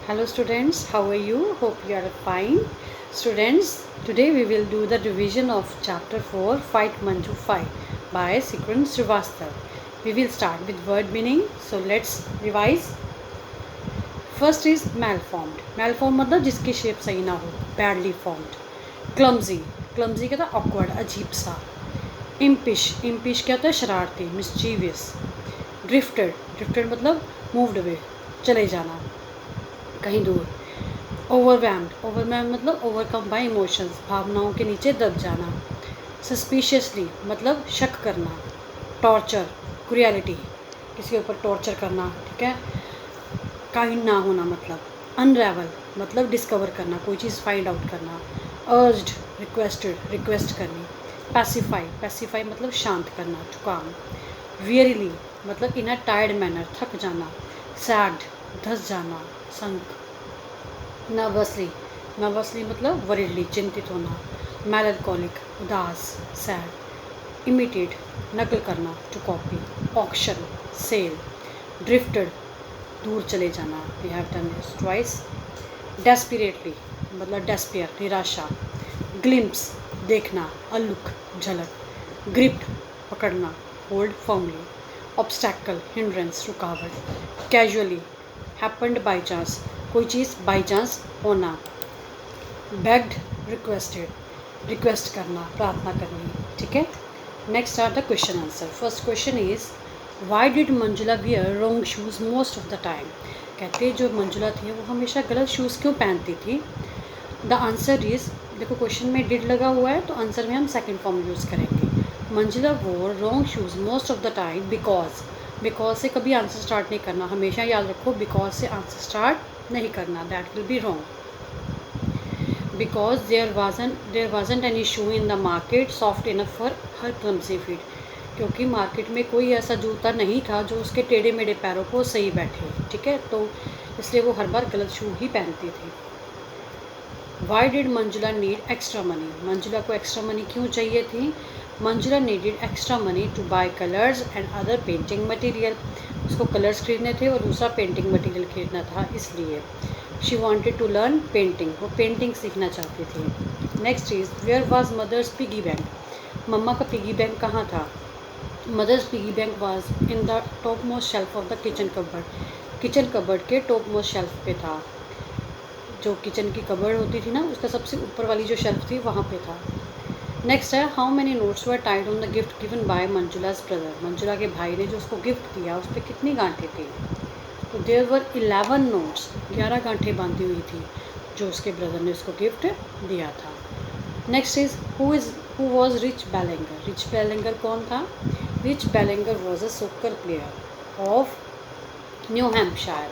Hello students, how are you? Hope you are fine. Students, today we will do the revision of chapter 4 Fight Manju Fight by Sikran Srivastav. We will start with word meaning. So let's revise. First is malformed. Malformed मतलब जिसकी shape सही ना हो, badly formed. Clumsy. Clumsy कहता है awkward, अजीब सा. Impish. Impish क्या होता है शरारती, mischievous. Drifted. Drifted मतलब moved away, चले जाना कहीं दूर. ओवरवैम्ड मतलब ओवरकम बाय इमोशंस, भावनाओं के नीचे दब जाना. सस्पिशियसली मतलब शक करना. टॉर्चर, क्रुएलिटी, किसी के ऊपर टॉर्चर करना, ठीक है. काइंड ना होना मतलब. अनरेवल मतलब डिस्कवर करना, कोई चीज़ फाइंड आउट करना. अर्ज्ड, रिक्वेस्टेड, रिक्वेस्ट करनी. पैसिफाई मतलब शांत करना, टू काम. वियरीली मतलब इन अ टायर्ड मैनर, थक जाना. सैड, धस जाना, संक. नर्वसली मतलब वरीडली, चिंतित होना. मेलनकॉलिक, उदास, सैड. इमिटेट नकल करना, to copy. Auction, sale. Drifted दूर चले जाना, we have done this twice. Desperately मतलब डेस्पियर, निराशा. ग्लिम्प्स देखना, अ लुक, झलक. ग्रिप्ड पकड़ना, होल्ड फर्मली. ऑब्स्टैकल हिंड्रेंस, रुकावट. कैजुअली हैपेंड बाई चांस, कोई चीज़ बाई चांस होना. बेग्ड, रिक्वेस्टेड रिक्वेस्ट करना, प्रार्थना करनी, ठीक है. Next are the question answer. First question is why did Manjula wear wrong shoes most of the time. कहते जो मंजुला थी वो हमेशा गलत शूज़ क्यों पहनती थी. द आंसर इज, देखो क्वेश्चन में डिड लगा हुआ है तो आंसर में हम सेकेंड फॉर्म यूज़ करेंगे. मंजुला वोर wrong shoes most of the time because से कभी आंसर स्टार्ट नहीं करना, हमेशा याद रखो बिकॉज से आंसर स्टार्ट नहीं करना, that will be wrong. Because there wasn't any shoe in the market soft enough for her clumsy feet. क्योंकि मार्केट में कोई ऐसा जूता नहीं था जो उसके टेढ़े मेढ़े पैरों को सही बैठे, ठीक है. तो इसलिए वो हर बार गलत शू ही पहनती थी. Why did Manjula need extra money. Manjula को एक्स्ट्रा मनी क्यों चाहिए थी. Manjula needed extra money to buy colours and other painting material. उसको कलर्स खरीदने थे और दूसरा पेंटिंग मटेरियल खरीदना था, इसलिए. She wanted to learn painting, वो पेंटिंग सीखना चाहती थी. Next is where was mother's piggy bank. मम्मा का पिगी बैंक कहाँ था. Mother's piggy bank was in the top most shelf of the kitchen cupboard. Kitchen cupboard के टॉप मोस्ट शेल्फ पे था. जो किचन की कबर्ड होती थी ना, उसका सबसे ऊपर वाली जो शेल्फ थी वहाँ पे था. नेक्स्ट है how many notes were tied on the gift given by Manjula's brother. Manjula के भाई ने जो उसको गिफ्ट दिया उस पर कितनी गांठें थी. तो देयर वर 11 नोट्स, 11 गांठें बांधी हुई थी जो उसके ब्रदर ने उसको गिफ्ट दिया था. Next is who was Rich Belanger. Rich Belanger कौन था. Rich Belanger was a soccer player of New Hampshire.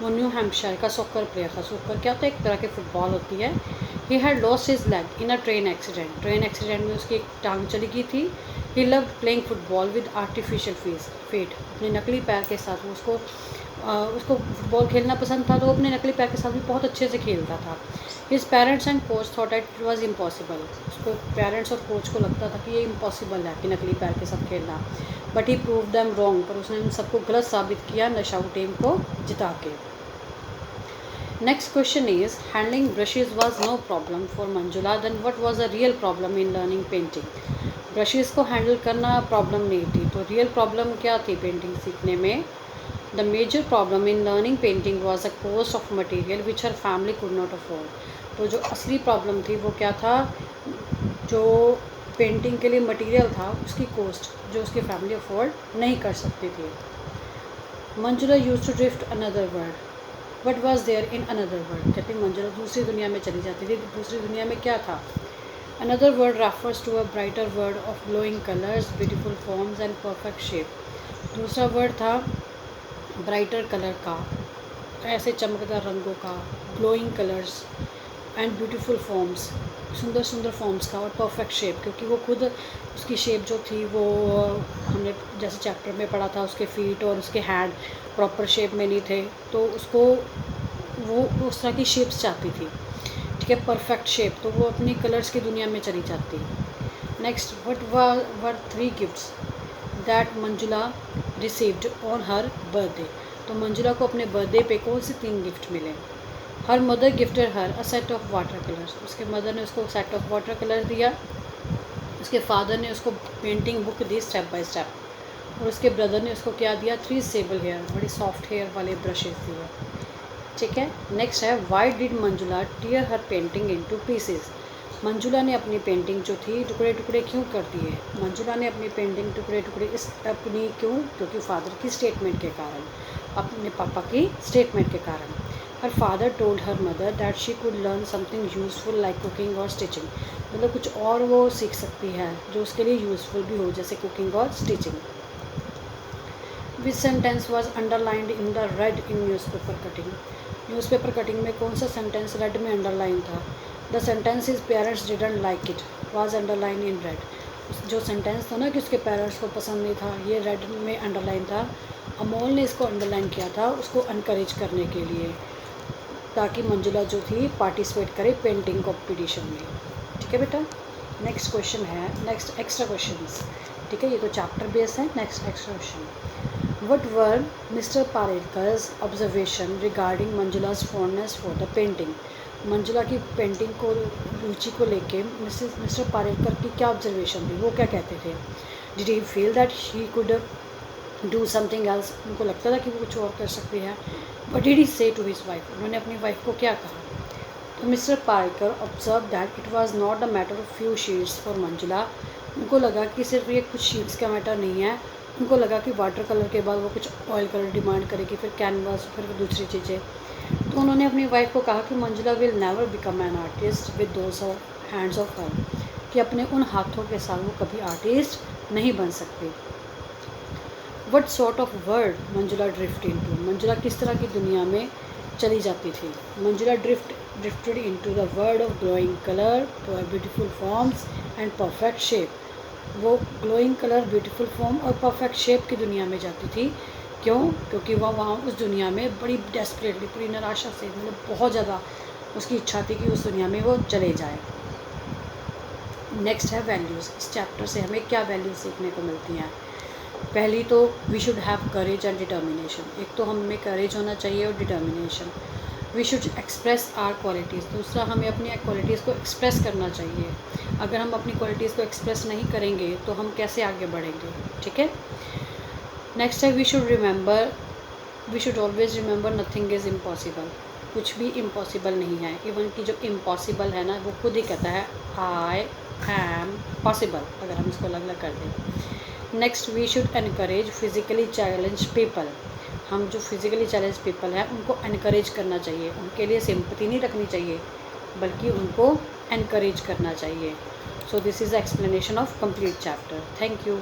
वो न्यू हैम्पशायर का सॉकर प्लेयर था. सॉकर क्या होता है, एक तरह की फुटबॉल होती है. He had lost his leg in a train accident. Train accident में उसकी एक टांग चली गई थी. He loved playing football with artificial feet. अपने नकली पैर के साथ वो उसको फुटबॉल खेलना पसंद था, तो वो अपने नकली पैर के साथ भी बहुत अच्छे से खेलता था. His parents and coach thought it was impossible. उसको पेरेंट्स और कोच को लगता था कि ये इम्पॉसिबल है कि नकली पैर के साथ खेलना. But he prove them wrong, पर उसने उन सबको गलत साबित किया नशाऊ टीम को जिता के. Next question is handling brushes was no problem for Manjula, then what was a real problem in learning painting. Brushes को हैंडल करना प्रॉब्लम नहीं थी, तो रियल प्रॉब्लम क्या थी पेंटिंग सीखने में. The major problem in learning painting was the cost of material which her family could not afford. तो जो असली प्रॉब्लम थी वो क्या था, जो पेंटिंग के लिए मटेरियल था उसकी कॉस्ट जो उसकी फैमिली अफोर्ड नहीं कर सकती थी. Manjula used to drift another world. What was there in another world. कहते मंजुला दूसरी दुनिया में चली जाती थी. दूसरी दुनिया में क्या था. Another world refers to a brighter world of glowing colours, beautiful forms and perfect shape. दूसरा वर्ड था ब्राइटर कलर का, ऐसे चमकदार रंगों का, glowing colours and beautiful forms, सुंदर सुंदर फॉर्म्स का, और परफेक्ट शेप, क्योंकि वो खुद उसकी शेप जो थी वो हमने जैसे चैप्टर में पढ़ा था, उसके फीट और उसके हैंड प्रॉपर शेप में नहीं थे, तो उसको वो उस तरह की शेप्स चाहती थी, ठीक है, परफेक्ट शेप. तो वो अपनी कलर्स की दुनिया में चली जाती. Next, what were 3 gifts that Manjula received on her birthday. तो मंजुला को अपने बर्थडे पे कौन से 3 गिफ्ट मिले. Her mother gifted her a set of water colours, उसके मदर ने उसको सेट ऑफ वाटर कलर दिया, उसके फादर ने उसको पेंटिंग बुक दी स्टेप बाय स्टेप, और उसके ब्रदर ने उसको क्या दिया, 3 सेबल हेयर, बड़ी सॉफ्ट हेयर वाले ब्रशेस दिए। ठीक है। नेक्स्ट है why did Manjula tear her painting into pieces. Manjula ने अपनी पेंटिंग जो थी टुकड़े टुकड़े क्यों कर दिए। मंजुला ने अपनी पेंटिंग टुकड़े टुकड़े इस अपनी क्यों, क्योंकि फादर की स्टेटमेंट के कारण, अपने पापा की स्टेटमेंट के कारण। Her father told her mother that she could learn something useful like cooking और स्टिचिंग, मतलब कुछ और वो सीख सकती है जो उसके लिए यूजफुल भी हो, जैसे कुकिंग और stitching. Which sentence was underlined in the red in newspaper cutting. Newspaper cutting में कौन सा सेंटेंस रेड में अंडरलाइन था। The sentence is parents didn't like it was underline in red. जो सेंटेंस था ना कि उसके पेरेंट्स को पसंद नहीं था, ये रेड में अंडरलाइन था। अमोल ने इसको अंडरलाइन किया था उसको अनकरेज करने के लिए, ताकि मंजुला जो थी पार्टिसिपेट करे पेंटिंग कॉम्पिटिशन में। ठीक है बेटा। नेक्स्ट क्वेश्चन है, नेक्स्ट एक्स्ट्रा क्वेश्चंस। ठीक है, ये तो चैप्टर बेस है। Next extra question, what were Mr Parekar's observation regarding Manjula's fondness for the painting. मंजुला की पेंटिंग को रुचि को लेके मिस्टर पारेकर की क्या ऑब्जर्वेशन थी, वो क्या कहते थे। Did he feel that he could do something else, उनको लगता था कि वो कुछ और कर सकती है। बट डिड ही से टू हिज वाइफ, उन्होंने अपनी वाइफ को क्या कहा। तो mister Parrikar observe that it was not a matter of few sheets for Manjula, उनको लगा कि सिर्फ ये कुछ शीट्स का मैटर नहीं है। उनको लगा कि वाटर कलर के बाद वो कुछ ऑयल कलर डिमांड करेगी, फिर कैनवास, फिर दूसरी चीज़ें। तो उन्होंने अपनी वाइफ को कहा कि Manjula will never become an artist with those hands of her, कि अपने उन हाथों के साथ वो कभी आर्टिस्ट नहीं बन सकती। What sort of world Manjula drift into, Manjula किस तरह की दुनिया में चली जाती थी। Manjula drifted into the world of glowing colour, beautiful forms and perfect shape. वो ग्लोइंग कलर, ब्यूटीफुल फॉर्म और परफेक्ट शेप की दुनिया में जाती थी। क्यों, क्योंकि वह वहाँ उस दुनिया में बड़ी डेस्परेटली, पूरी निराशा से, मतलब बहुत ज़्यादा उसकी इच्छा थी कि उस दुनिया में वो चले जाए। नेक्स्ट है वैल्यूज़। इस चैप्टर से हमें क्या वैल्यूज़ सीखने को मिलती हैं। पहली तो we should have courage and determination, एक तो हमें करेज होना चाहिए और determination. We should express our qualities, दूसरा हमें अपनी क्वालिटीज़ को एक्सप्रेस करना चाहिए। अगर हम अपनी क्वालिटीज़ को एक्सप्रेस नहीं करेंगे तो हम कैसे आगे बढ़ेंगे। ठीक है। नेक्स्ट है we should always remember nothing is impossible, कुछ भी इम्पॉसिबल नहीं है। इवन कि जो इम्पॉसिबल है ना, वो खुद ही कहता है आई एम पॉसिबल, अगर हम इसको अलग अलग कर दें। Next we should encourage physically challenge people, हम जो फिज़िकली चैलेंज पीपल हैं उनको एनकरेज करना चाहिए, उनके लिए सिंपैथी नहीं रखनी चाहिए बल्कि उनको एनकरेज करना चाहिए। So this is the explanation of complete chapter. Thank you.